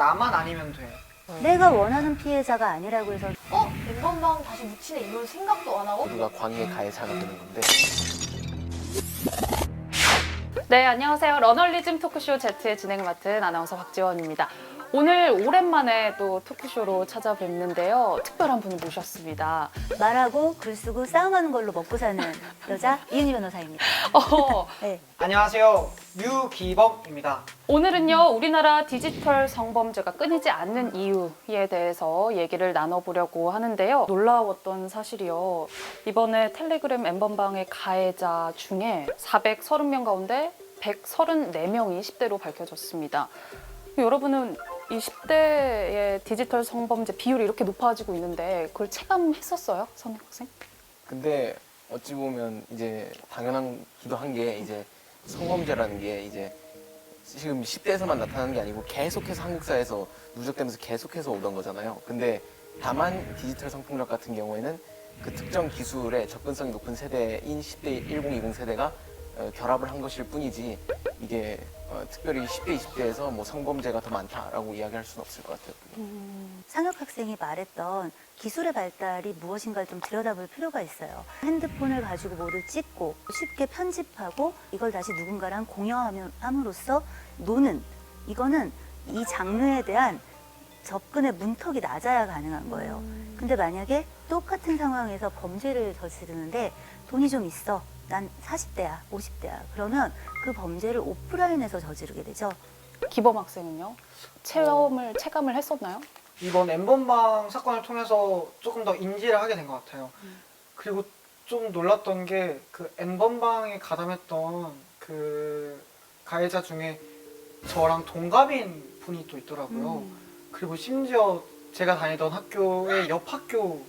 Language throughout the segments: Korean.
나만 아니면 돼. 내가 원하는 피해자가 아니라고 해서 엠번방 다시 묻히네 이런 생각도 안 하고 우리가 광희의 가해자가 되는 건데. 네, 안녕하세요. 러널리즘 토크쇼 Z의 진행을 맡은 아나운서 박지원입니다. 오늘 오랜만에 또 토크쇼로 찾아뵙는데요. 특별한 분을 모셨습니다. 말하고 글 쓰고 싸움하는 걸로 먹고 사는 여자 이은희 변호사입니다. 네. 안녕하세요. 유기범입니다. 오늘은요, 우리나라 디지털 성범죄가 끊이지 않는 이유에 대해서 얘기를 나눠보려고 하는데요. 놀라웠던 사실이요. 이번에 텔레그램 엠번방의 가해자 중에 430명 가운데 134명이 10대로 밝혀졌습니다. 여러분은 이 10대의 디지털 성범죄 비율이 이렇게 높아지고 있는데 그걸 체감했었어요, 선임 학생? 근데 어찌 보면 이제 당연하기도 한 게 이제 성범죄라는 게 이제 지금 10대에서만 나타나는 게 아니고 계속해서 한국 사회에서 누적되면서 계속해서 오던 거잖아요. 근데 다만 디지털 성폭력 같은 경우에는 그 특정 기술에 접근성이 높은 세대인 10대 1020 세대가 결합을 한 것일 뿐이지 이게 특별히 10대, 20대에서 뭐 성범죄가 더 많다라고 이야기할 수는 없을 것 같아요. 상혁 학생이 말했던 기술의 발달이 무엇인가를 좀 들여다볼 필요가 있어요. 핸드폰을 가지고 뭐를 찍고 쉽게 편집하고 이걸 다시 누군가랑 공유함으로써 노는, 이거는 이 장르에 대한 접근의 문턱이 낮아야 가능한 거예요. 근데 만약에 똑같은 상황에서 범죄를 저지르는데 돈이 좀 있어, 난 40대야, 50대야, 그러면 그 범죄를 오프라인에서 저지르게 되죠. 기범 학생은요? 체감을 했었나요? 이번 엠번방 사건을 통해서 조금 더 인지를 하게 된 것 같아요. 그리고 좀 놀랐던 게 그 엠번방에 가담했던 그 가해자 중에 저랑 동갑인 분이 또 있더라고요. 그리고 심지어 제가 다니던 학교의 옆 학교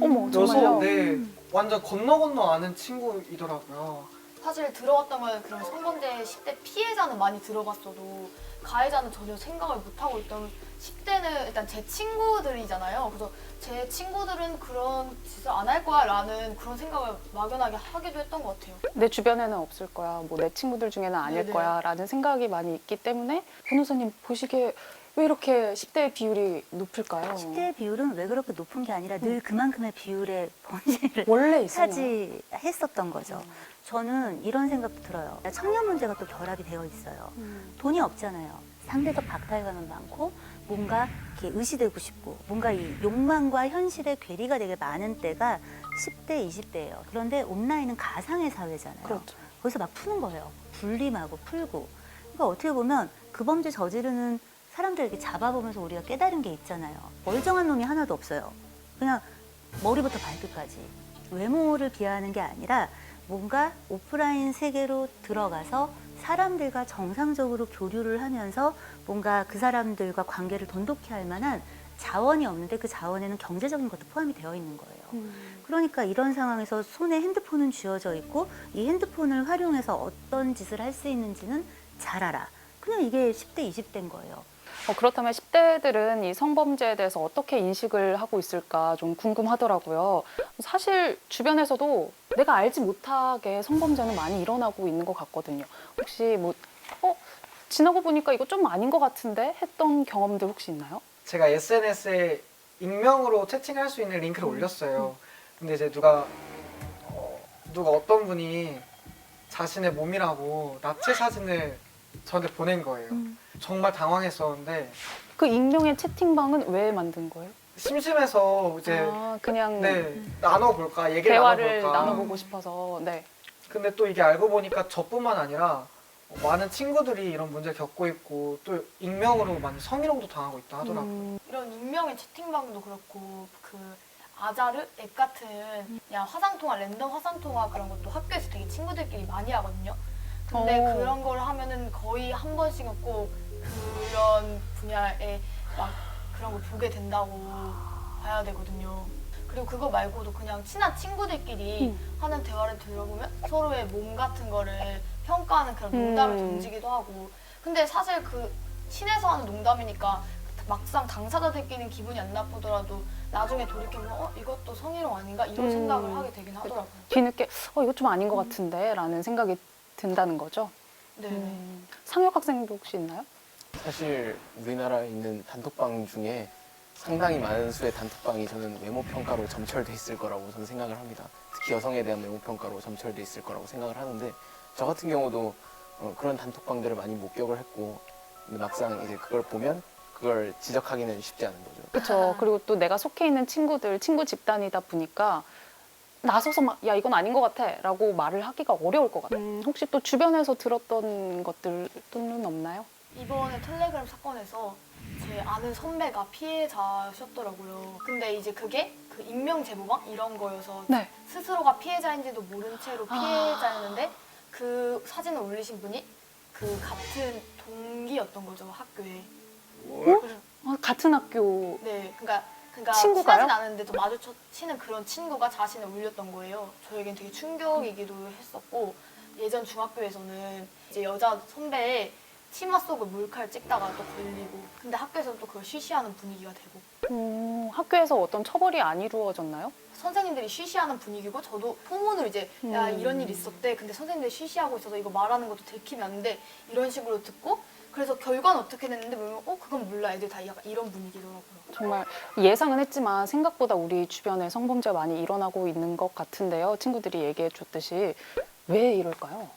어머, 여서 정말요? 네, 완전 건너 아는 친구이더라고요. 사실 들어왔던 건 그런 성범죄 10대 피해자는 많이 들어봤어도 가해자는 전혀 생각을 못하고 있던 10대는 일단 제 친구들이잖아요. 그래서 제 친구들은 그런 짓을 안 할 거야 라는 그런 생각을 막연하게 하기도 했던 것 같아요. 내 주변에는 없을 거야, 뭐 내 친구들 중에는 아닐 네네. 거야 라는 생각이 많이 있기 때문에 변호사님 보시기에 왜 이렇게 10대의 비율이 높을까요? 10대의 비율은 왜 그렇게 높은 게 아니라 늘 그만큼의 비율의 범죄를 원래 있었나요? 차지했었던 거죠. 저는 이런 생각도 들어요. 청년 문제가 또 결합이 되어 있어요. 돈이 없잖아요. 상대적 박탈감은 많고 뭔가 이렇게 의시되고 싶고 뭔가 이 욕망과 현실의 괴리가 되게 많은 때가 10대, 20대예요. 그런데 온라인은 가상의 사회잖아요. 그렇죠. 거기서 막 푸는 거예요. 불림하고 풀고. 그러니까 어떻게 보면 그 범죄 저지르는 사람들 이렇게 잡아보면서 우리가 깨달은 게 있잖아요. 멀쩡한 놈이 하나도 없어요. 그냥 머리부터 발끝까지. 외모를 비하하는 게 아니라 뭔가 오프라인 세계로 들어가서 사람들과 정상적으로 교류를 하면서 뭔가 그 사람들과 관계를 돈독히 할 만한 자원이 없는데 그 자원에는 경제적인 것도 포함이 되어 있는 거예요. 그러니까 이런 상황에서 손에 핸드폰은 쥐어져 있고 이 핸드폰을 활용해서 어떤 짓을 할 수 있는지는 잘 알아. 그냥 이게 10대, 20대인 거예요. 그렇다면 10대들은 이 성범죄에 대해서 어떻게 인식을 하고 있을까 좀 궁금하더라고요. 사실 주변에서도 내가 알지 못하게 성범죄는 많이 일어나고 있는 것 같거든요. 혹시 뭐 지나고 보니까 이거 좀 아닌 것 같은데 했던 경험들 혹시 있나요? 제가 SNS에 익명으로 채팅할 수 있는 링크를 올렸어요. 근데 이제 누가 어떤 분이 자신의 몸이라고 나체 사진을 저한테 보낸 거예요. 정말 당황했었는데 그 익명의 채팅방은 왜 만든 거예요? 심심해서 이제 그냥 나눠볼까, 얘기를 대화를 나눠볼까. 나눠보고 싶어서. 네. 근데 또 이게 알고 보니까 저뿐만 아니라 많은 친구들이 이런 문제를 겪고 있고 또 익명으로 많이 성희롱도 당하고 있다 하더라고요. 이런 익명의 채팅방도 그렇고 그 아자르 앱 같은 그냥 화상통화, 랜덤 화상통화 그런 것도 학교에서 되게 친구들끼리 많이 하거든요. 근데 그런 걸 하면은 거의 한 번씩은 꼭 그런 분야에 막 그런 걸 보게 된다고 봐야 되거든요. 그리고 그거 말고도 그냥 친한 친구들끼리 하는 대화를 들어보면 서로의 몸 같은 거를 평가하는 그런 농담을 던지기도 하고. 근데 사실 그 친해서 하는 농담이니까 막상 당사자들끼리는 기분이 안 나쁘더라도 나중에 돌이켜보면 이것도 성희롱 아닌가? 이런 생각을 하게 되긴 하더라고요. 뒤늦게 이거 좀 아닌 것 같은데 라는 생각이 든다는 거죠. 네. 상혁 학생도 혹시 있나요? 사실 우리나라에 있는 단톡방 중에 상당히 많은 수의 단톡방이 저는 외모 평가로 점철돼 있을 거라고 저는 생각을 합니다. 특히 여성에 대한 외모 평가로 점철돼 있을 거라고 생각을 하는데 저 같은 경우도 그런 단톡방들을 많이 목격을 했고 근데 막상 이제 그걸 보면 그걸 지적하기는 쉽지 않은 거죠. 그렇죠. 그리고 또 내가 속해 있는 친구들, 친구 집단이다 보니까 나서서 막 야 이건 아닌 것 같아라고 말을 하기가 어려울 것 같아요. 혹시 또 주변에서 들었던 것들은 없나요? 이번에 텔레그램 사건에서 제 아는 선배가 피해자셨더라고요. 근데 이제 그게 그 익명 제보방 이런 거여서 네. 스스로가 피해자인지도 모른 채로 피해자였는데 그 사진을 올리신 분이 그 같은 동기였던 거죠, 학교에. 같은 학교. 네, 그러니까 친구가요? 친하진 않은데도 마주치는 그런 친구가 자신을 올렸던 거예요. 저에겐 되게 충격이기도 했었고 예전 중학교에서는 이제 여자 선배의 치마 속을 몰카를 찍다가 또 걸리고 근데 학교에서는 또 그걸 쉬쉬하는 분위기가 되고 학교에서 어떤 처벌이 안 이루어졌나요? 선생님들이 쉬쉬하는 분위기고 저도 소문으로 이제 야 이런 일이 있었대 근데 선생님들이 쉬쉬하고 있어서 이거 말하는 것도 들키면 안 돼 이런 식으로 듣고 그래서 결과는 어떻게 됐는데 보면 그건 몰라 애들 다 약간 이런 분위기더라고요. 정말 예상은 했지만 생각보다 우리 주변에 성범죄가 많이 일어나고 있는 것 같은데요. 친구들이 얘기해 줬듯이 왜 이럴까요?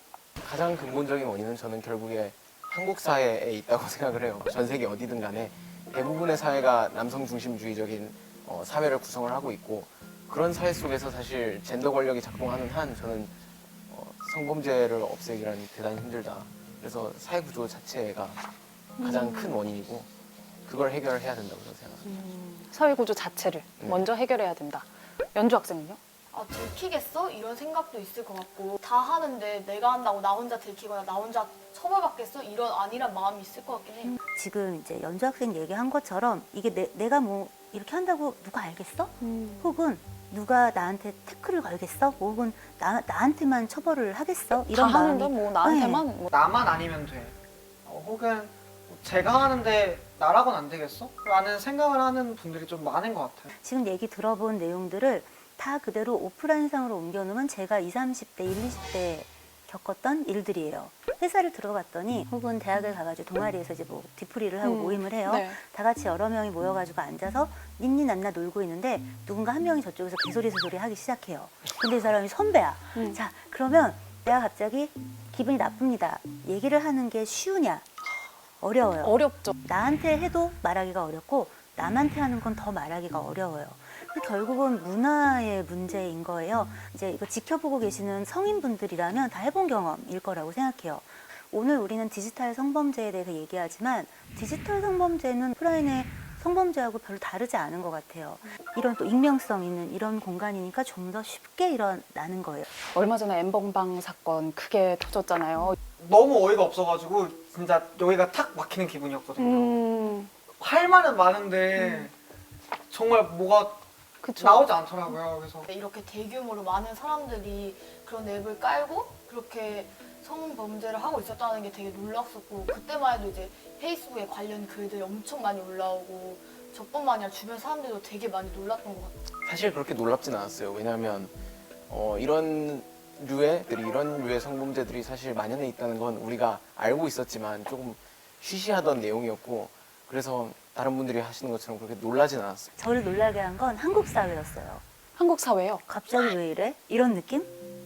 가장 근본적인 원인은 저는 결국에 한국 사회에 있다고 생각을 해요. 전 세계 어디든 간에 대부분의 사회가 남성 중심주의적인 사회를 구성을 하고 있고 그런 사회 속에서 사실 젠더 권력이 작동하는 한 저는 성범죄를 없애기란 대단히 힘들다. 그래서 사회 구조 자체가 가장 큰 원인이고 그걸 해결해야 된다고 저는 생각합니다. 사회 구조 자체를 먼저 해결해야 된다. 연주 학생은요? 아 들키겠어? 이런 생각도 있을 것 같고 다 하는데 내가 한다고 나 혼자 들키거나 나 혼자 처벌받겠어? 이런 안일한 마음이 있을 것 같긴 해요. 지금 이제 연주 학생 얘기한 것처럼 이게 내가 뭐 이렇게 한다고 누가 알겠어? 혹은 누가 나한테 태클을 걸겠어? 혹은 나한테만 처벌을 하겠어? 다 이런 하는데 마음이 뭐 나한테만 뭐. 나만 아니면 돼. 혹은 제가 하는데 나라고는 안 되겠어? 라는 생각을 하는 분들이 좀 많은 것 같아요. 지금 얘기 들어본 내용들을 다 그대로 오프라인상으로 옮겨놓으면 제가 20, 30대, 1, 20대 겪었던 일들이에요. 회사를 들어갔더니 혹은 대학을 가가지고 동아리에서 이제 뭐 뒤풀이를 하고 모임을 해요. 네. 다 같이 여러 명이 모여가지고 앉아서 닌니난나 놀고 있는데 누군가 한 명이 저쪽에서 개소리 소리 하기 시작해요. 근데 이 사람이 선배야. 자, 그러면 내가 갑자기 기분이 나쁩니다. 얘기를 하는 게 쉬우냐? 어려워요. 어렵죠. 나한테 해도 말하기가 어렵고 남한테 하는 건 더 말하기가 어려워요. 결국은 문화의 문제인 거예요. 이제 이거 지켜보고 계시는 성인분들이라면 다 해본 경험일 거라고 생각해요. 오늘 우리는 디지털 성범죄에 대해서 얘기하지만 디지털 성범죄는 오프라인의 성범죄하고 별로 다르지 않은 것 같아요. 이런 또 익명성 있는 이런 공간이니까 좀 더 쉽게 일어나는 거예요. 얼마 전에 엠번방 사건 크게 터졌잖아요. 너무 어이가 없어가지고 진짜 여기가 탁 막히는 기분이었거든요. 할 말은 많은데 정말 뭐가 그쵸. 나오지 않더라고요. 그래서 이렇게 대규모로 많은 사람들이 그런 앱을 깔고 그렇게 성범죄를 하고 있었다는 게 되게 놀랐었고 그때만 해도 이제 페이스북에 관련 글들이 엄청 많이 올라오고 저뿐만 아니라 주변 사람들도 되게 많이 놀랐던 것 같아요. 사실 그렇게 놀랍진 않았어요. 왜냐하면 이런 류의 성범죄들이 사실 만연해 있다는 건 우리가 알고 있었지만 조금 쉬쉬하던 내용이었고 그래서 다른 분들이 하시는 것처럼 그렇게 놀라진 않았어요. 저를 놀라게 한 건 한국 사회였어요. 한국 사회요. 갑자기 왜 이래? 이런 느낌?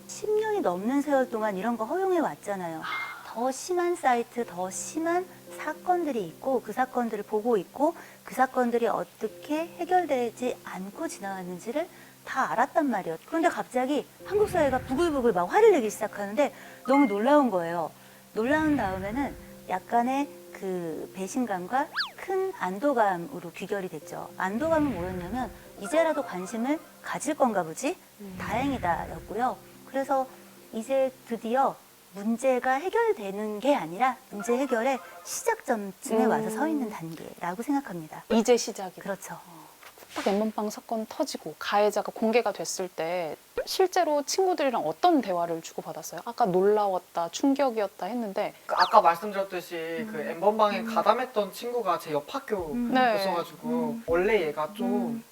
10년이 넘는 세월 동안 이런 거 허용해 왔잖아요. 더 심한 사이트, 더 심한 사건들이 있고 그 사건들을 보고 있고 그 사건들이 어떻게 해결되지 않고 지나갔는지를 다 알았단 말이에요. 그런데 갑자기 한국 사회가 부글부글 막 화를 내기 시작하는데 너무 놀라운 거예요. 놀라운 다음에는 약간의 그 배신감과 큰 안도감으로 귀결이 됐죠. 안도감은 뭐였냐면 이제라도 관심을 가질 건가 보지? 다행이다 였고요. 그래서 이제 드디어 문제가 해결되는 게 아니라 문제 해결의 시작점쯤에 와서 서 있는 단계라고 생각합니다. 이제 시작이다. 그렇죠. 딱 엠번방 사건 터지고 가해자가 공개가 됐을 때 실제로 친구들이랑 어떤 대화를 주고받았어요? 아까 놀라웠다, 충격이었다 했는데 아까 말씀드렸듯이 그 엠번방에 가담했던 친구가 제 옆 네. 학교였어가지고 원래 얘가 좀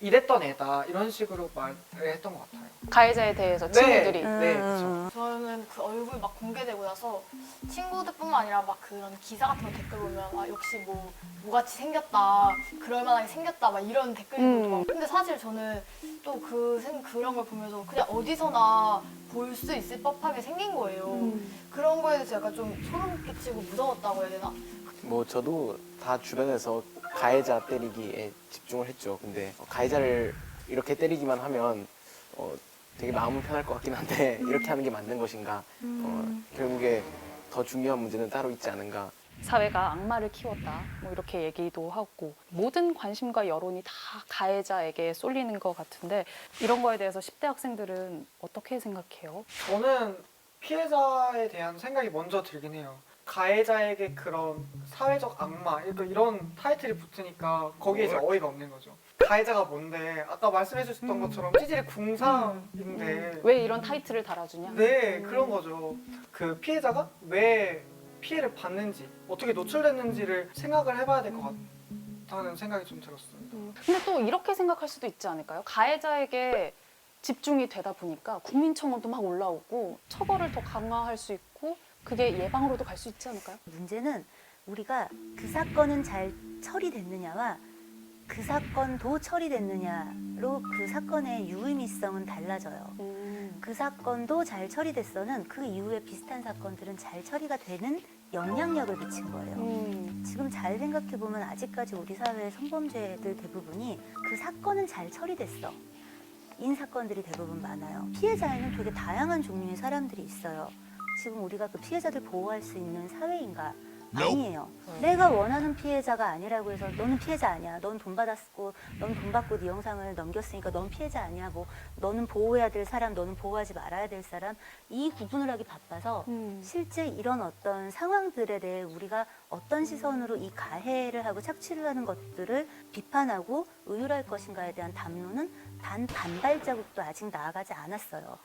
이랬던 애다 이런 식으로 말을 했던 것 같아요. 가해자에 대해서 친구들이. 네, 그렇죠. 저는 그 얼굴 막 공개되고 나서 친구들뿐만 아니라 막 그런 기사 같은 거 댓글 보면 아 역시 뭐 뭐같이 생겼다 그럴 만하게 생겼다 막 이런 댓글도 막 근데 사실 저는 또 그런 걸 보면서 그냥 어디서나 볼 수 있을 법하게 생긴 거예요. 그런 거에 대해서 약간 좀 소름 끼치고 무서웠다고 해야 되나? 뭐 저도 다 주변에서 가해자 때리기에 집중을 했죠. 근데 가해자를 이렇게 때리기만 하면 되게 마음은 편할 것 같긴 한데 이렇게 하는 게 맞는 것인가? 결국에 더 중요한 문제는 따로 있지 않은가? 사회가 악마를 키웠다. 뭐 이렇게 얘기도 하고 모든 관심과 여론이 다 가해자에게 쏠리는 것 같은데 이런 거에 대해서 10대 학생들은 어떻게 생각해요? 저는 피해자에 대한 생각이 먼저 들긴 해요. 가해자에게 그런 사회적 악마 이런 타이틀이 붙으니까 거기에 이제 어이가 없는 거죠. 가해자가 뭔데 아까 말씀해 주셨던 것처럼 찌질이 궁상인데 왜 이런 타이틀을 달아주냐? 네 그런 거죠. 그 피해자가 왜 피해를 받는지 어떻게 노출됐는지를 생각을 해봐야 될 것 같다는 생각이 좀 들었습니다. 근데 또 이렇게 생각할 수도 있지 않을까요? 가해자에게 집중이 되다 보니까 국민청원도 막 올라오고 처벌을 더 강화할 수 있고 그게 예방으로도 갈 수 있지 않을까요? 문제는 우리가 그 사건은 잘 처리됐느냐와 그 사건도 처리됐느냐로 그 사건의 유의미성은 달라져요. 그 사건도 잘 처리됐어는 그 이후에 비슷한 사건들은 잘 처리가 되는 영향력을 미친 거예요. 지금 잘 생각해보면 아직까지 우리 사회의 성범죄들 대부분이 그 사건은 잘 처리됐어. 인 사건들이 대부분 많아요. 피해자에는 되게 다양한 종류의 사람들이 있어요. 지금 우리가 그 피해자들 보호할 수 있는 사회인가? 아니에요. 내가 원하는 피해자가 아니라고 해서 너는 피해자 아니야. 넌 돈 받았고, 넌 돈 받고 네 영상을 넘겼으니까 넌 피해자 아니야. 뭐 너는 보호해야 될 사람, 너는 보호하지 말아야 될 사람. 이 구분을 하기 바빠서 실제 이런 어떤 상황들에 대해 우리가 어떤 시선으로 이 가해를 하고 착취를 하는 것들을 비판하고 의율할 것인가에 대한 담론은 단 반발자국도 아직 나아가지 않았어요.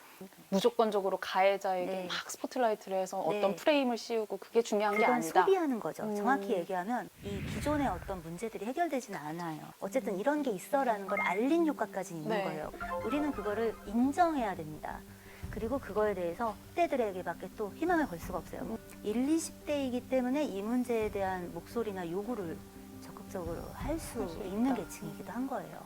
무조건적으로 가해자에게 네. 막 스포트라이트를 해서 네. 어떤 프레임을 씌우고 그게 중요한 게 그건 아니다. 소비하는 거죠. 정확히 얘기하면 이 기존의 어떤 문제들이 해결되지는 않아요. 어쨌든 이런 게 있어라는 걸 알린 효과까지 있는 네. 거예요. 우리는 그거를 인정해야 됩니다. 그리고 그거에 대해서 10대들에게밖에 또 희망을 걸 수가 없어요. 1, 20대이기 때문에 이 문제에 대한 목소리나 요구를 적극적으로 할 수 있는 계층이기도 한 거예요.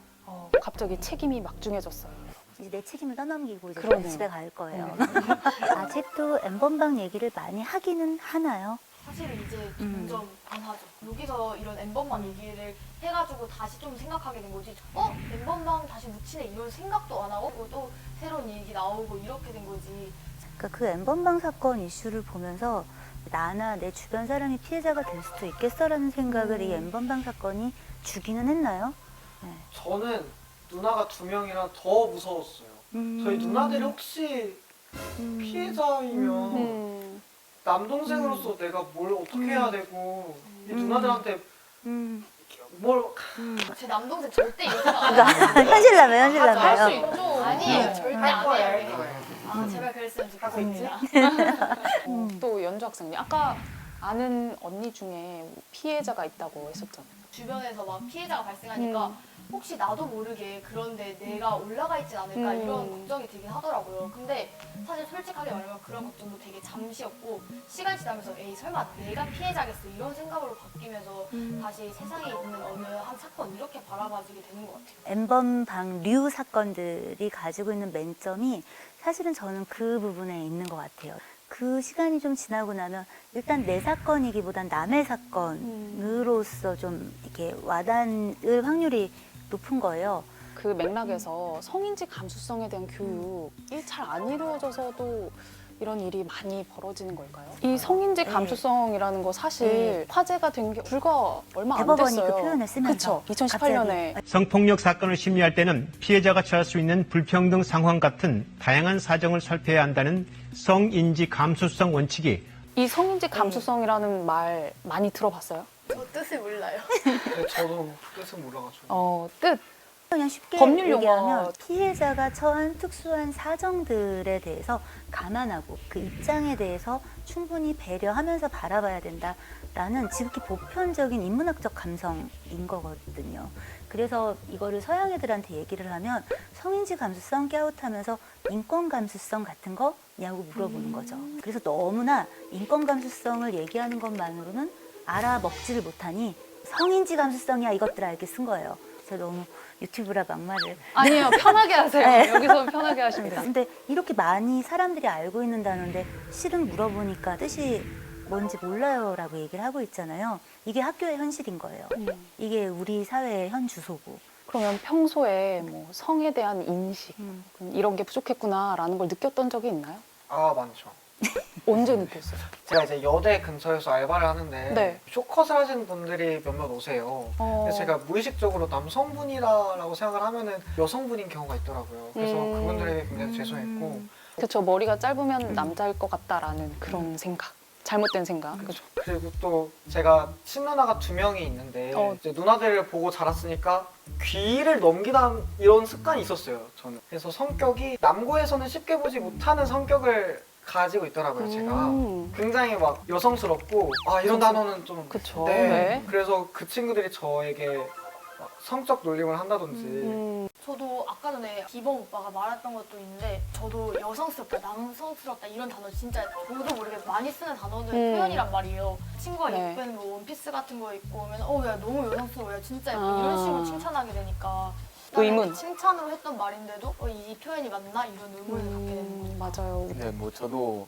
갑자기 책임이 막중해졌어요. 이제 내 책임을 떠넘기고 이제 그러네요. 집에 갈 거예요. 아직도 엠번방 얘기를 많이 하기는 하나요? 사실은 이제 점점 안 하죠. 여기서 이런 엠번방 얘기를 해가지고 다시 좀 생각하게 된 거지. 엠번방 다시 묻히네 이런 생각도 안 하고 또 새로운 얘기 나오고 이렇게 된 거지. 그러니까 그 엠번방 사건 이슈를 보면서 나나 내 주변 사람이 피해자가 될 수도 있겠어라는 생각을 이 엠번방 사건이 주기는 했나요? 네. 저는 누나가 2명이라 더 무서웠어요. 저희 누나들이 혹시 피해자이면 남동생으로서 내가 뭘 어떻게 해야 되고 이 누나들한테 뭘 제 남동생 절대 이런 생각 안 해요. 현실남매 할 수 현실남매요. 있죠. 아니에요. 절대 할 안 거예요, 해요. 할 거예요. 아 제발 그랬으면 좋겠습니다. 또 연주 학생님 아까 아는 언니 중에 피해자가 있다고 했었잖아요. 주변에서 막 피해자가 발생하니까 혹시 나도 모르게 그런데 내가 올라가 있진 않을까 이런 걱정이 들긴 하더라고요. 근데 사실 솔직하게 말하면 그런 걱정도 되게 잠시였고 시간 지나면서 에이 설마 내가 피해자겠어 이런 생각으로 바뀌면서 다시 세상에 있는 어느 한 사건 이렇게 바라봐지게 되는 것 같아요. 엠번방류 사건들이 가지고 있는 맹점이 사실은 저는 그 부분에 있는 것 같아요. 그 시간이 좀 지나고 나면 일단 내 사건이기보단 남의 사건으로서 좀 이렇게 와닿을 확률이 높은 거예요. 그 맥락에서 성인지 감수성에 대한 교육이 잘 안 이루어져서도 이런 일이 많이 벌어지는 걸까요? 이 성인지 감수성이라는 거 사실 화제가 된 게 불과 얼마 안 대법원이 됐어요. 그 표현을 쓰면서 그쵸? 2018년에 성폭력 사건을 심리할 때는 피해자가 처할 수 있는 불평등 상황 같은 다양한 사정을 살펴야 한다는 성인지 감수성 원칙이 이 성인지 감수성이라는 말 많이 들어봤어요? 저 뜻을 몰라요. 근데 저도 뜻은 몰라가지고 뜻. 그냥 쉽게 법률 용어. 얘기하면 피해자가 처한 특수한 사정들에 대해서 감안하고 그 입장에 대해서 충분히 배려하면서 바라봐야 된다라는 지극히 보편적인 인문학적 감성인 거거든요. 그래서 이거를 서양 애들한테 얘기를 하면 성인지 감수성 깨웃하면서 인권 감수성 같은 거냐고 물어보는 거죠. 그래서 너무나 인권 감수성을 얘기하는 것만으로는 알아먹지를 못하니 성인지 감수성이야 이것들아 이렇게 쓴 거예요. 제가 너무 유튜브라 막말을. 아니요, 편하게 하세요. 네. 여기서 편하게 하시면 돼요. 근데 이렇게 많이 사람들이 알고 있는 단어인데 실은 물어보니까 뜻이 뭔지 몰라요라고 얘기를 하고 있잖아요. 이게 학교의 현실인 거예요. 이게 우리 사회의 현 주소고. 그러면 평소에 뭐 성에 대한 인식 이런 게 부족했구나라는 걸 느꼈던 적이 있나요? 아, 많죠. 언제 느꼈어요? 제가 이제 여대 근처에서 알바를 하는데 네. 쇼컷을 하시는 분들이 몇몇 오세요. 근데 제가 무의식적으로 남성분이라고 생각을 하면은 여성분인 경우가 있더라고요. 그래서 그분들에게 굉장히 죄송했고 그렇죠. 머리가 짧으면 남자일 것 같다라는 그런 생각. 잘못된 생각. 그렇죠. 그리고 또 제가 친누나가 2명이 있는데 이제 누나들을 보고 자랐으니까 귀를 넘기는 이런 습관이 있었어요. 저는. 그래서 성격이 남고에서는 쉽게 보지 못하는 성격을 가지고 있더라고요. 제가 굉장히 막 여성스럽고 아 이런 단어는 좀 그쵸. 네. 네. 그래서 그 친구들이 저에게 막 성적 놀림을 한다든지 저도 아까 전에 기범 오빠가 말했던 것도 있는데 저도 여성스럽다, 남성스럽다 이런 단어 진짜 저도 모르게 많이 쓰는 단어들 표현이란 말이에요. 친구가 네. 예쁜 뭐 원피스 같은 거 입고 오면 야 너무 여성스러워, 야 진짜 예뻐 이런 식으로 칭찬하게 되니까 의문. 칭찬으로 했던 말인데도 이 표현이 맞나 이런 의문을 갖게 되는 거죠. 맞아요. 근데 뭐 저도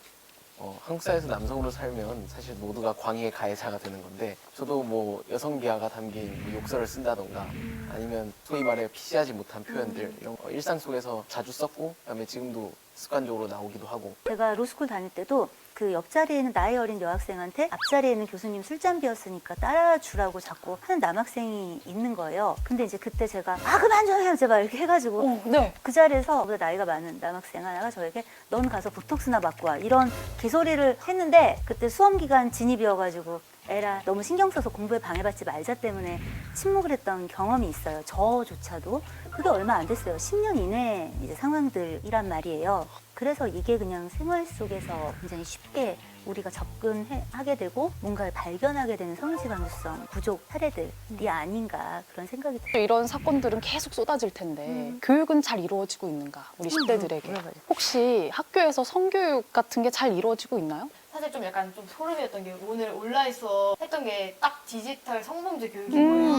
한국 사회에서 남성으로 살면 사실 모두가 광의의 가해자가 되는 건데 저도 뭐 여성 비하가 담긴 뭐 욕설을 쓴다던가 아니면 소위 말해 피시하지 못한 표현들 이런 거 일상 속에서 자주 썼고 그다음에 지금도 습관적으로 나오기도 하고 제가 로스쿨 다닐 때도 그 옆자리에 있는 나이 어린 여학생한테 앞자리에 있는 교수님 술잔 비었으니까 따라주라고 자꾸 하는 남학생이 있는 거예요. 근데 이제 그때 제가 그만 좀 해요 제발 이렇게 해가지고 네. 그 자리에서 저보다 나이가 많은 남학생 하나가 저에게 넌 가서 보톡스나 맞고 와 이런 개소리를 했는데 그때 수험기간 진입이어가지고 에라 너무 신경 써서 공부에 방해받지 말자 때문에 침묵을 했던 경험이 있어요. 저조차도 그게 얼마 안 됐어요. 10년 이내 이제 상황들이란 말이에요. 그래서 이게 그냥 생활 속에서 굉장히 쉽게 우리가 접근하게 되고 뭔가를 발견하게 되는 성인지 감수성 부족 사례들이 아닌가 그런 생각이 들어요. 이런 사건들은 계속 쏟아질 텐데 교육은 잘 이루어지고 있는가 우리 10대들에게. 물어봐요. 혹시 학교에서 성교육 같은 게 잘 이루어지고 있나요? 사실 좀 약간 좀 소름이었던 게 오늘 온라인 수업 했던 게 딱 디지털 성범죄 교육인 거예요.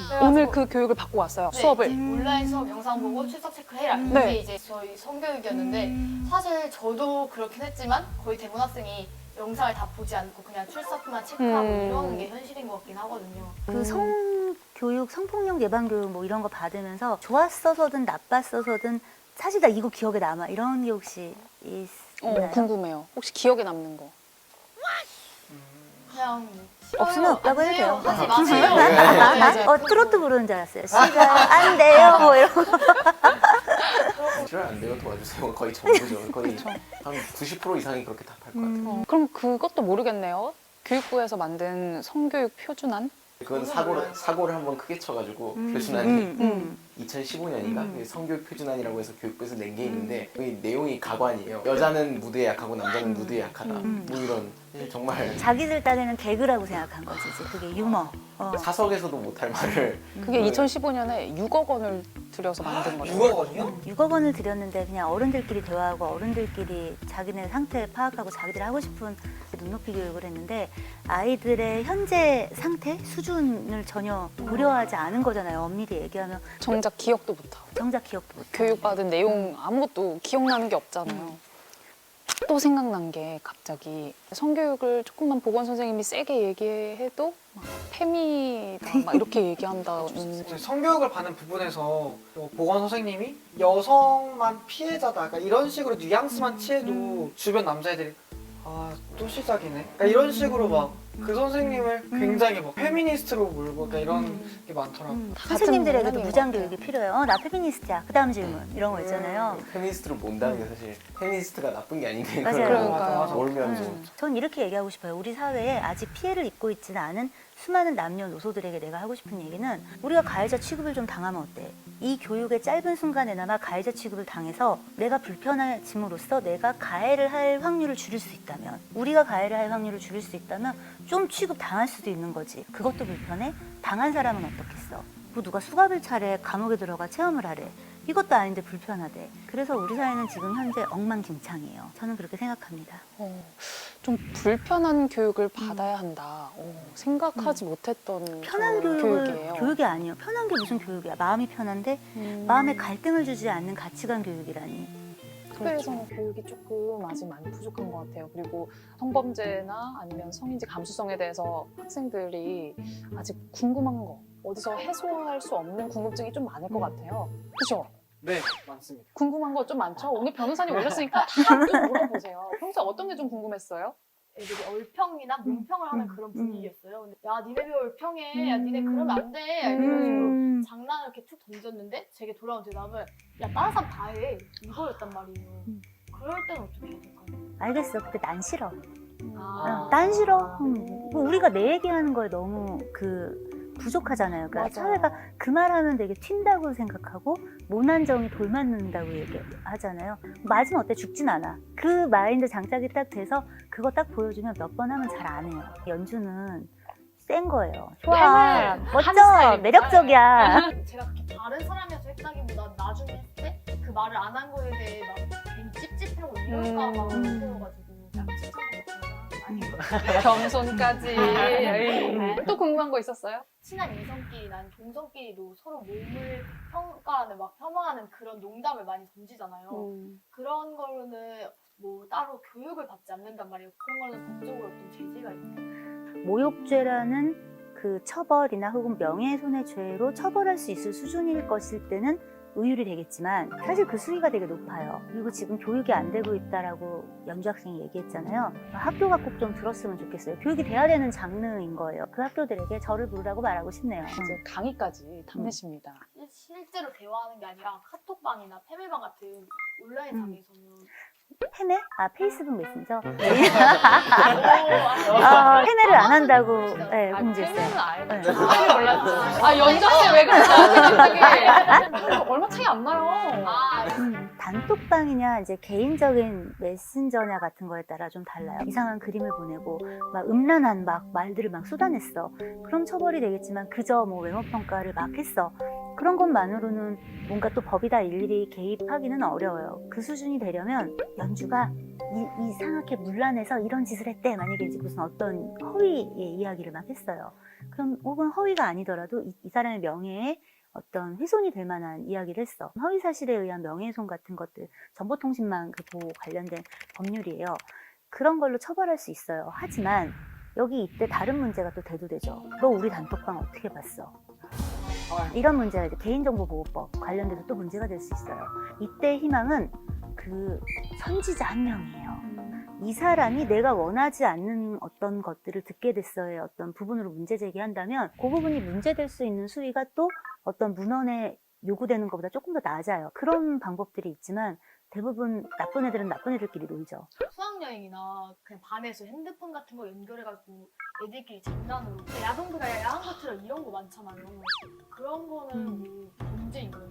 그래가지고 오늘 그 교육을 받고 왔어요. 네, 수업을. 온라인 수업 영상 보고 출석 체크해라 이게 네. 이제 저희 성교육이었는데 사실 저도 그렇긴 했지만 거의 대부분 학생이 영상을 다 보지 않고 그냥 출석만 체크하고 이러는 게 현실인 것 같긴 하거든요. 그 성교육, 성폭력 예방 교육 뭐 이런 거 받으면서 좋았어서든 나빴어서든 사실 나 이거 기억에 남아 이런 게 혹시 있나요? 궁금해요. 혹시 기억에 남는 거. 그냥 없으면 없다고 해도 돼요. 하지 마세요. 맞아요. 트로트 부르는 줄 알았어요. 시가 안 돼요 뭐 이런 거. 싫어요 안 돼요 도와주세요 거의 전부죠 거의 한 90% 이상이 그렇게 답할 것 같아요. 그럼 그것도 모르겠네요. 교육부에서 만든 성교육 표준안? 그건 사고를 한번 크게 쳐가지고 표준안이 2015년인가 성교육 표준안이라고 해서 교육부에서 낸 게 있는데 그 내용이 가관이에요. 여자는 무드에 약하고 남자는 무드에 약하다. 뭐 이런 사실 정말 자기들 딴에는 개그라고 생각한 거지. 이제 그게 유머. 사석에서도 못할 말을 그게 2015년에 6억 원을 들여서 만든 거예요. 6억 원이요? 6억 원을 들였는데 그냥 어른들끼리 대화하고 어른들끼리 자기네 상태 파악하고 자기들이 하고 싶은 눈높이 교육을 했는데 아이들의 현재 상태 수준을 전혀 고려하지 않은 거잖아요. 엄밀히 얘기하면 정작 기억도 못하고. 정작 기억도 못. 교육받은 내용 아무것도 기억나는 게 없잖아요. 또 생각난 게 갑자기 성교육을 조금만 보건 선생님이 세게 얘기해도 막 페미다 막 이렇게 얘기한다는 이제 성교육을 받는 부분에서 보건 선생님이 여성만 피해자다 그러니까 이런 식으로 뉘앙스만 취해도 주변 남자애들이 또 시작이네 그러니까 이런 식으로 막 그 선생님을 굉장히 막 페미니스트로 몰고 그러니까 이런 게 많더라고요. 선생님들에게도 같은 무장 문화인 교육이 필요해요. 나 페미니스트야. 그 다음 질문 이런 거 있잖아요. 페미니스트로 본다는 게 사실 페미니스트가 나쁜 게 아닌데 맞아요. 그걸 그러니까요. 몰면 좀 전 이렇게 얘기하고 싶어요. 우리 사회에 아직 피해를 입고 있지는 않은 수많은 남녀노소들에게 내가 하고 싶은 얘기는 우리가 가해자 취급을 좀 당하면 어때? 이 교육의 짧은 순간에나마 가해자 취급을 당해서 내가 불편해짐으로써 내가 가해를 할 확률을 줄일 수 있다면, 우리가 가해를 할 확률을 줄일 수 있다면 좀 취급 당할 수도 있는 거지. 그것도 불편해? 당한 사람은 어떻겠어? 뭐 누가 수갑을 차래, 감옥에 들어가 체험을 하래. 이것도 아닌데 불편하대. 그래서 우리 사회는 지금 현재 엉망진창이에요. 저는 그렇게 생각합니다. 좀 불편한 교육을 받아야 한다. 생각하지 못했던 편한 그런 교육이에요. 교육이 아니에요. 편한 게 무슨 교육이야. 마음이 편한데 마음에 갈등을 주지 않는 가치관 교육이라니. 학교에서는 교육이 조금 아직 많이 부족한 것 같아요. 그리고 성범죄나 아니면 성인지 감수성에 대해서 학생들이 아직 궁금한 거, 어디서 해소할 수 없는 궁금증이 좀 많을 것 같아요. 그렇죠? 네, 많습니다. 궁금한 거 좀 많죠? 오늘 변호사님 오셨으니까 다 좀 물어보세요. 평소에 어떤 게 좀 궁금했어요? 애들이 얼평이나 문평을 하는 그런 분위기였어요. 근데 야 니네 왜 얼평해? 야 니네 그러면 안 돼. 이런 식으로 장난을 이렇게 툭 던졌는데 제게 돌아온 대답은 야 다른 사람 다 해. 이거였단 말이에요. 그럴 때는 어떻게 해야 될까요? 알겠어. 근데 난 싫어. 아. 난 싫어. 우리가 내 얘기하는 거에 너무 부족하잖아요. 그러니까 맞아. 사회가 그 말하면 되게 튄다고 생각하고 모난 정이 돌맞는다고 얘기하잖아요. 맞으면 어때? 죽진 않아. 그 마인드 장착이 딱 돼서 그거 딱 보여주면 몇 번 하면 잘 안 해요. 연주는 센 거예요. 좋아, 하는 멋져, 스타일입니다. 매력적이야. 제가 그렇게 다른 사람이어서 했다기보다 나중에 했을 때 그 말을 안 한 거에 대해 막 괜히 찝찝하고 이럴까 봐 무서워가지고 약 칭찬했구나. 겸손까지. 또 궁금한 거 있었어요? 친한 이성끼리 난 동성끼리도 서로 몸을 평가하는 막 폄하하는 그런 농담을 많이 던지잖아요. 그런 거로는 뭐 따로 교육을 받지 않는단 말이에요. 그런 거는 법적으로 어떤 제재가 있나요? 모욕죄라는 그 처벌이나 혹은 명예훼손의 죄로 처벌할 수 있을 수준일 것일 때는 의율이 되겠지만 사실 그 수위가 되게 높아요. 그리고 지금 교육이 안 되고 있다라고 연주 학생이 얘기했잖아요. 학교가 꼭 좀 들었으면 좋겠어요. 교육이 돼야 되는 장르인 거예요. 그 학교들에게 저를 부르라고 말하고 싶네요. 이제 강의까지 탐내십니다. 실제로 대화하는 게 아니라 카톡방이나 페메방 같은 온라인 장에서는 페메? 아, 페이스북 메신저? 아, 페메를 안 한다고 네, 아, 공지했어요. 팬은 알죠. 네. 전혀 몰랐죠. 아, 연정씨 왜 그러세요? 얼마 차이 안 나요. 단톡방이냐 이제 개인적인 메신저냐 같은 거에 따라 좀 달라요. 이상한 그림을 보내고 막 음란한 막 말들을 막 쏟아냈어. 그럼 처벌이 되겠지만 그저 뭐 외모 평가를 막 했어. 그런 것만으로는 뭔가 또 법이다 일일이 개입하기는 어려워요. 그 수준이 되려면 연주가 이상하게 문란해서 이런 짓을 했대. 만약에 이제 무슨 어떤 허위의 이야기를 막 했어요. 그럼 혹은 허위가 아니더라도 이 사람의 명예에 어떤 훼손이 될 만한 이야기를 했어. 허위 사실에 의한 명예훼손 같은 것들, 정보통신망 그 보호 관련된 법률이에요. 그런 걸로 처벌할 수 있어요. 하지만 여기 이때 다른 문제가 또 대두되죠. 너 우리 단톡방 어떻게 봤어? 이런 문제가 이제 개인정보보호법 관련돼서 또 문제가 될 수 있어요. 이때 희망은 그 선지자 한 명이에요. 이 사람이 내가 원하지 않는 어떤 것들을 듣게 됐어의 어떤 부분으로 문제 제기한다면 그 부분이 문제될 수 있는 수위가 또 어떤 문헌에 요구되는 것보다 조금 더 낮아요. 그런 방법들이 있지만 대부분 나쁜 애들은 나쁜 애들끼리 놀죠. 수학여행이나 그냥 반에서 핸드폰 같은 거 연결해가지고 애들끼리 장난으로 야동보다 야한 것처럼 이런 거 많잖아요. 그런 거는 뭐 범죄인가요?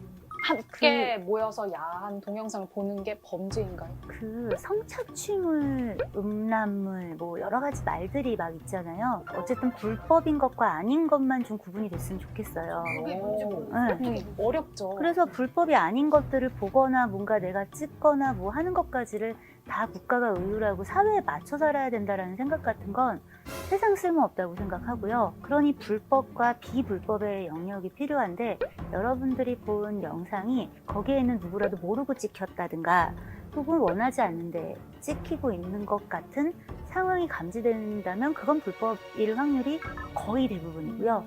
함께 모여서 야한 동영상을 보는 게 범죄인가요? 그 성착취물, 음란물 뭐 여러 가지 말들이 막 있잖아요. 어쨌든 불법인 것과 아닌 것만 좀 구분이 됐으면 좋겠어요. 그게 뭔지 모르겠어요. 네. 어렵죠. 그래서 불법이 아닌 것들을 보거나 뭔가 내가 찍거나 뭐 하는 것까지를 다 국가가 의율하고 사회에 맞춰 살아야 된다는 생각 같은 건 세상 쓸모없다고 생각하고요. 그러니 불법과 비불법의 영역이 필요한데 여러분들이 본 영상이 거기에는 누구라도 모르고 찍혔다든가 혹은 원하지 않는데 찍히고 있는 것 같은 상황이 감지된다면 그건 불법일 확률이 거의 대부분이고요.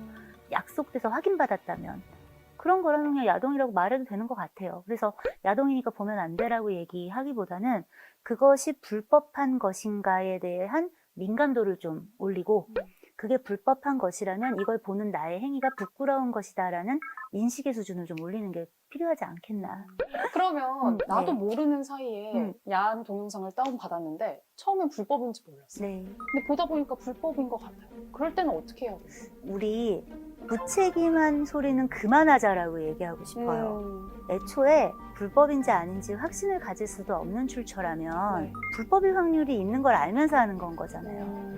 약속돼서 확인받았다면 그런 거라면 그냥 야동이라고 말해도 되는 것 같아요. 그래서 야동이니까 보면 안 되라고 얘기하기보다는 그것이 불법한 것인가에 대한 민감도를 좀 올리고 그게 불법한 것이라면 이걸 보는 나의 행위가 부끄러운 것이다라는 인식의 수준을 좀 올리는 게 필요하지 않겠나. 그러면 나도 네. 모르는 사이에 야한 동영상을 다운받았는데 처음엔 불법인지 몰랐어요. 네. 근데 보다 보니까 불법인 것 같아요. 그럴 때는 어떻게 해야 돼요? 우리 무책임한 소리는 그만하자라고 얘기하고 싶어요. 애초에 불법인지 아닌지 확신을 가질 수도 없는 출처라면 네. 불법일 확률이 있는 걸 알면서 하는 건 거잖아요.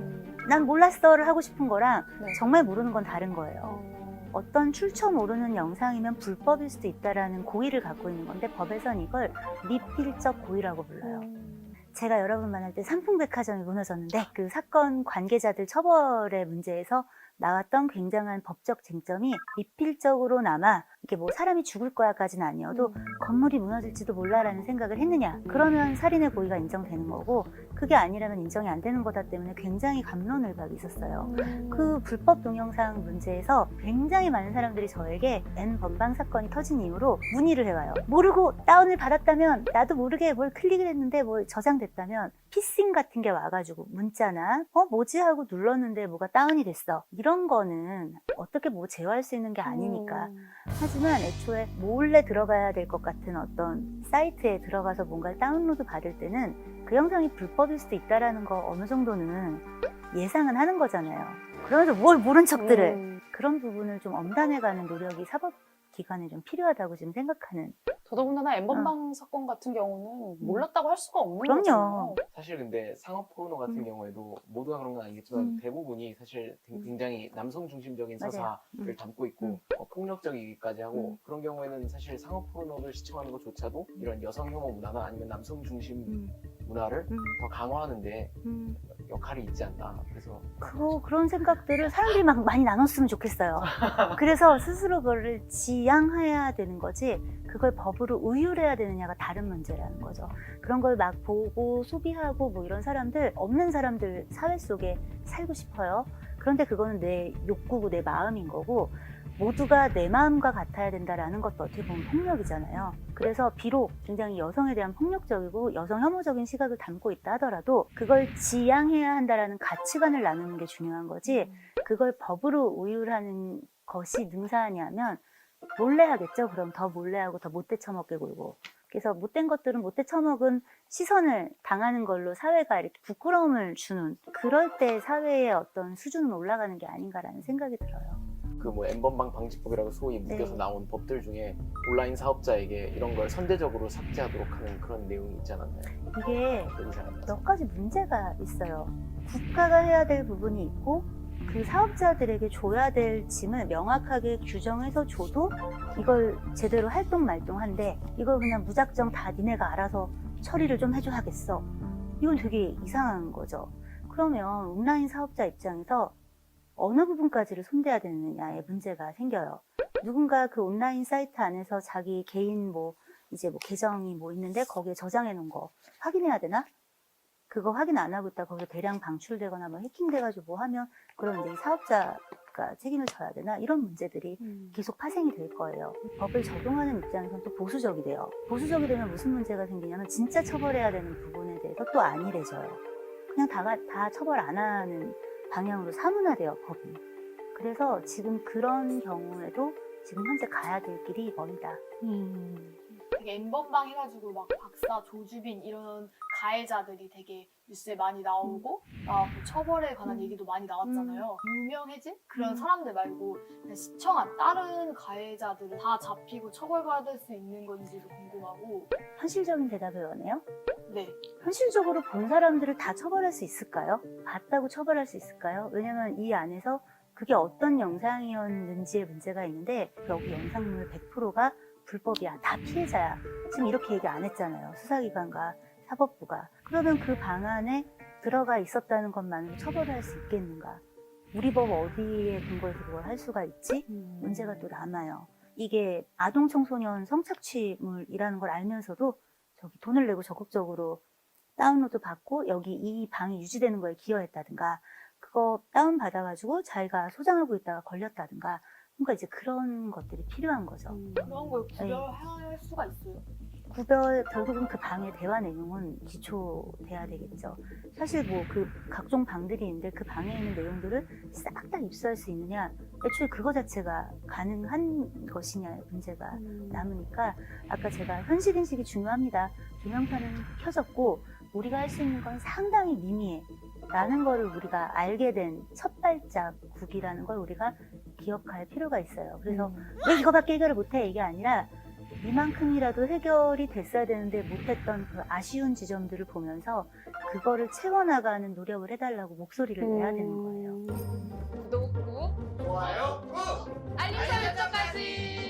난 몰랐어를 하고 싶은 거랑 네. 정말 모르는 건 다른 거예요. 어떤 출처 모르는 영상이면 불법일 수도 있다라는 고의를 갖고 있는 건데 법에선 이걸 미필적 고의라고 불러요. 제가 여러분 만날 때 삼풍백화점이 무너졌는데 그 사건 관계자들 처벌의 문제에서 나왔던 굉장한 법적 쟁점이 미필적으로나마 이게 뭐 사람이 죽을 거야까지는 아니어도 건물이 무너질지도 몰라라는 생각을 했느냐, 그러면 살인의 고의가 인정되는 거고 그게 아니라면 인정이 안 되는 거다 때문에 굉장히 갑론을박이 있었어요. 그 불법 동영상 문제에서 굉장히 많은 사람들이 저에게 N번방 사건이 터진 이후로 문의를 해와요. 모르고 다운을 받았다면, 나도 모르게 뭘 클릭을 했는데 뭐 저장됐다면 피싱 같은 게 와가지고 문자나 뭐지 하고 눌렀는데 뭐가 다운이 됐어, 이런 거는 어떻게 뭐 제어할 수 있는 게 아니니까. 하지만 애초에 몰래 들어가야 될 것 같은 어떤 사이트에 들어가서 뭔가를 다운로드 받을 때는 그 영상이 불법일 수도 있다라는 거 어느 정도는 예상은 하는 거잖아요. 그러면서 뭘 모른 척들을, 그런 부분을 좀 엄단해가는 노력이 사법기관에 좀 필요하다고 지금 생각하는. 더더군다나 N번방 사건 같은 경우는 몰랐다고 할 수가 없는 그럼요. 거잖아요. 사실 근데 상업 포르노 같은 경우에도 모두가 그런 건 아니겠지만 대부분이 사실 굉장히 남성 중심적인 맞아요. 서사를 담고 있고 폭력적이기까지 하고 그런 경우에는 사실 상업 포르노를 시청하는 것조차도 이런 여성 혐오 문화나 아니면 남성 중심 문화를 더 강화하는데 역할이 있지 않나. 그래서 그런 생각들을 사람들이 막 많이 나눴으면 좋겠어요. 그래서 스스로 그거를 지양해야 되는 거지, 그걸 법으로 의율해야 되느냐가 다른 문제라는 거죠. 그런 걸 막 보고 소비하고 뭐 이런 사람들, 없는 사람들 사회 속에 살고 싶어요. 그런데 그거는 내 욕구고 내 마음인 거고, 모두가 내 마음과 같아야 된다라는 것도 어떻게 보면 폭력이잖아요. 그래서 비록 굉장히 여성에 대한 폭력적이고 여성 혐오적인 시각을 담고 있다 하더라도 그걸 지양해야 한다라는 가치관을 나누는 게 중요한 거지, 그걸 법으로 의율하는 것이 능사하냐면 몰래 하겠죠. 그럼 더 몰래 하고 더 못돼 처먹게 굴고. 그래서 못된 것들은 못돼 처먹은 시선을 당하는 걸로 사회가 이렇게 부끄러움을 주는, 그럴 때 사회의 어떤 수준은 올라가는 게 아닌가라는 생각이 들어요. 그 뭐 N번방 방지법이라고 소위 묶여서 네. 나온 법들 중에 온라인 사업자에게 이런 걸 선제적으로 삭제하도록 하는 그런 내용이 있지 않았나요? 이게 기억이 잘 안 나서. 몇 가지 문제가 있어요. 국가가 해야 될 부분이 있고 그 사업자들에게 줘야 될 짐을 명확하게 규정해서 줘도 이걸 제대로 활동 말동한데, 이걸 그냥 무작정 다 니네가 알아서 처리를 좀 해줘야겠어, 이건 되게 이상한 거죠. 그러면 온라인 사업자 입장에서 어느 부분까지를 손대야 되느냐의 문제가 생겨요. 누군가 그 온라인 사이트 안에서 자기 개인 이제 계정이 있는데 거기에 저장해 놓은 거 확인해야 되나? 그거 확인 안 하고 있다 거기서 대량 방출되거나 해킹돼가지고 하면 그럼 이제 이 사업자가 책임을 져야 되나? 이런 문제들이 계속 파생이 될 거예요. 법을 적용하는 입장에서는 또 보수적이 돼요. 보수적이 되면 무슨 문제가 생기냐면 진짜 처벌해야 되는 부분에 대해서 또 안일해져요. 그냥 다 처벌 안 하는 방향으로 사문화돼요, 법이. 그래서 지금 그런 경우에도 지금 현재 가야 될 길이 멀다. 되게 N번방 해가지고 막 박사, 조주빈 이런 가해자들이 되게 뉴스에 많이 나오고 처벌에 관한 얘기도 많이 나왔잖아요. 유명해진 그런 사람들 말고 그냥 시청한 다른 가해자들은 다 잡히고 처벌받을 수 있는 건지도 궁금하고. 현실적인 대답을 원해요? 네. 현실적으로 본 사람들을 다 처벌할 수 있을까요? 봤다고 처벌할 수 있을까요? 왜냐면 이 안에서 그게 어떤 영상이었는지의 문제가 있는데 여기 영상물 100%가 불법이야, 다 피해자야, 지금 이렇게 얘기 안 했잖아요, 수사기관과 사법부가. 그러면 그 방안에 들어가 있었다는 것만으로 처벌을 할 수 있겠는가? 우리 법 어디에 근거해서 그걸 할 수가 있지? 문제가 또 남아요. 이게 아동 청소년 성착취물이라는 걸 알면서도 저기 돈을 내고 적극적으로 다운로드 받고 여기 이 방이 유지되는 거에 기여했다든가, 그거 다운 받아가지고 자기가 소장하고 있다가 걸렸다든가, 그러니까 이제 그런 것들이 필요한 거죠. 그런 걸 구별할 수가 있어요. 결국은 그 방의 대화 내용은 기초돼야 되겠죠. 사실 뭐 그 각종 방들이 있는데 그 방에 있는 내용들을 싹 다 입수할 수 있느냐, 애초에 그거 자체가 가능한 것이냐의 문제가 남으니까 아까 제가 현실 인식이 중요합니다. 조명판은 켜졌고 우리가 할 수 있는 건 상당히 미미해 라는 거를 우리가 알게 된 첫 발자국이라는 걸 우리가 기억할 필요가 있어요. 그래서 왜 이거밖에 해결을 못해 이게 아니라 이만큼이라도 해결이 됐어야 되는데 못했던 그 아쉬운 지점들을 보면서 그거를 채워나가는 노력을 해달라고 목소리를 내야 되는 거예요. 구독 꾹, 좋아요 꾹, 알림 설정까지.